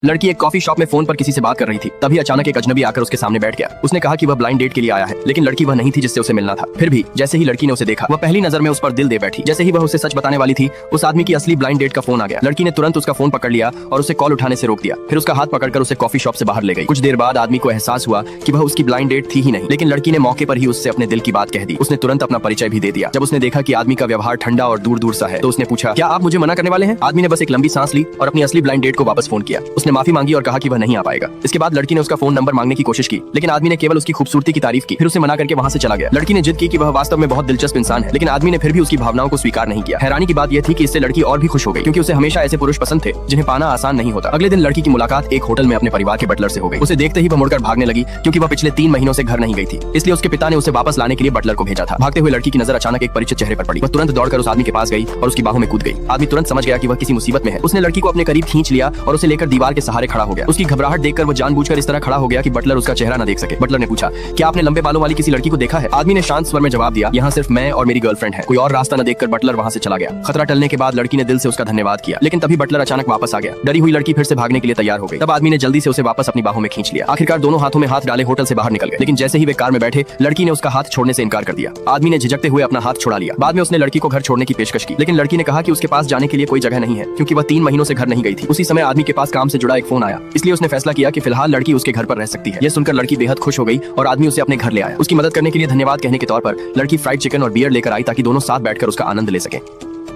लड़की एक coffee shop में फोन पर किसी से बात कर रही थी। तभी अचानक एक अजनबी आकर उसके सामने बैठ गया। उसने कहा कि वह ब्लाइंड डेट के लिए आया है, लेकिन लड़की वह नहीं थी जिससे उसे मिलना था। फिर भी जैसे ही लड़की ने उसे देखा, वह पहली नजर में उस पर दिल दे बैठी। जैसे ही वह उसे सच बताने वाली थी, उस आदमी की असली ब्लाइंड डेट का फोन आ गया। लड़की ने तुरंत उसका फोन पकड़ लिया और उसे कॉल उठाने से रोक दिया। फिर उसका हाथ पकड़कर उसे कॉफी शॉप से बाहर ले गई। कुछ देर बाद आदमी को एहसास हुआ कि वह उसकी ब्लाइंड डेट थी ही नहीं, लेकिन लड़की ने मौके पर ही उससे अपने दिल की बात कह दी। उसने तुरंत अपना परिचय भी दे दिया। जब उसने देखा कि आदमी का व्यवहार ठंडा और दूर दूर सा है, तो उसने पूछा, क्या आप मुझे मना करने वाले हैं? आदमी ने बस एक लंबी सांस ली और अपनी असली ब्लाइंड डेट को वापस फोन किया। उसने माफी मांगी और कहा कि वह नहीं आ पाएगा। इसके बाद लड़की ने उसका फोन नंबर मांगने की कोशिश की, लेकिन आदमी ने केवल उसकी खूबसूरती की तारीफ की, फिर उसे मना करके वहां से चला गया। लड़की ने जिद की कि वह वास्तव में बहुत दिलचस्प इंसान है, लेकिन आदमी ने फिर भी उसकी भावनाओं को स्वीकार नहीं किया। हैरानी की बात यह थी कि इससे लड़की और भी खुश हो गई, क्योंकि उसे हमेशा ऐसे पुरुष पसंद थे जिन्हें पाना आसान नहीं होता। अगले दिन लड़की की मुलाकात एक होटल में अपने परिवार के बटलर से हो गई। उसे देखते ही वह मुड़कर भागने लगी, क्योंकि वह पिछले 3 महीनों से घर नहीं गई थी। इसलिए उसके पिता ने उसे वापस लाने के लिए बटलर को भेजा था। भागते हुए लड़की की नजर अचानक एक परिचित चेहरे पर पड़ी। वह तुरंत दौड़कर उस आदमी के पास गई और उसकी बाहों में कूद गई। आदमी तुरंत समझ गया कि वह किसी मुसीबत में है। उसने लड़की को अपने करीब खींच लिया और उसे लेकर दीवार के सहारे खड़ा हो गया। उसकी घबराहट देखकर वो जानबूझकर इस तरह खड़ा हो गया कि बटलर उसका चेहरा न देख सके। बटलर ने पूछा, क्या आपने लंबे बालों वाली किसी लड़की को देखा है? आदमी ने शांत स्वर में जवाब दिया, यहाँ सिर्फ मैं और मेरी गर्लफ्रेंड है। कोई और रास्ता न देखकर बटलर वहाँ से चला गया। खतरा टलने के बाद लड़की ने दिल से उसका धन्यवाद किया, लेकिन तभी बटलर अचानक वापस आ गया। डरी हुई लड़की फिर से भागने के लिए तैयार हो गई। तब आदमी ने जल्दी से उसे वापस अपनी बाहों में खींच लिया। आखिरकार दोनों हाथों में हाथ डाले होटल से बाहर निकल गए, लेकिन जैसे ही वे कार में बैठे, लड़की ने उसका हाथ छोड़ने से इनकार कर दिया। आदमी ने झिझकते हुए अपना हाथ छुड़ा लिया। बाद में उसने लड़की को घर छोड़ने की पेशकश की, लेकिन लड़की ने कहा कि उसके पास जाने के लिए कोई जगह नहीं है, क्योंकि वह 3 महीनों से घर नहीं गई थी। उसी समय आदमी के पास काम से जुड़ा एक फोन आया, इसलिए उसने फैसला किया कि फिलहाल लड़की उसके घर पर रह सकती है। यह सुनकर लड़की बेहद खुश हो गई और आदमी उसे अपने घर ले आया। उसकी मदद करने के लिए धन्यवाद कहने के तौर पर लड़की फ्राइड चिकन और बियर लेकर आई, ताकि दोनों साथ बैठकर उसका आनंद ले सके।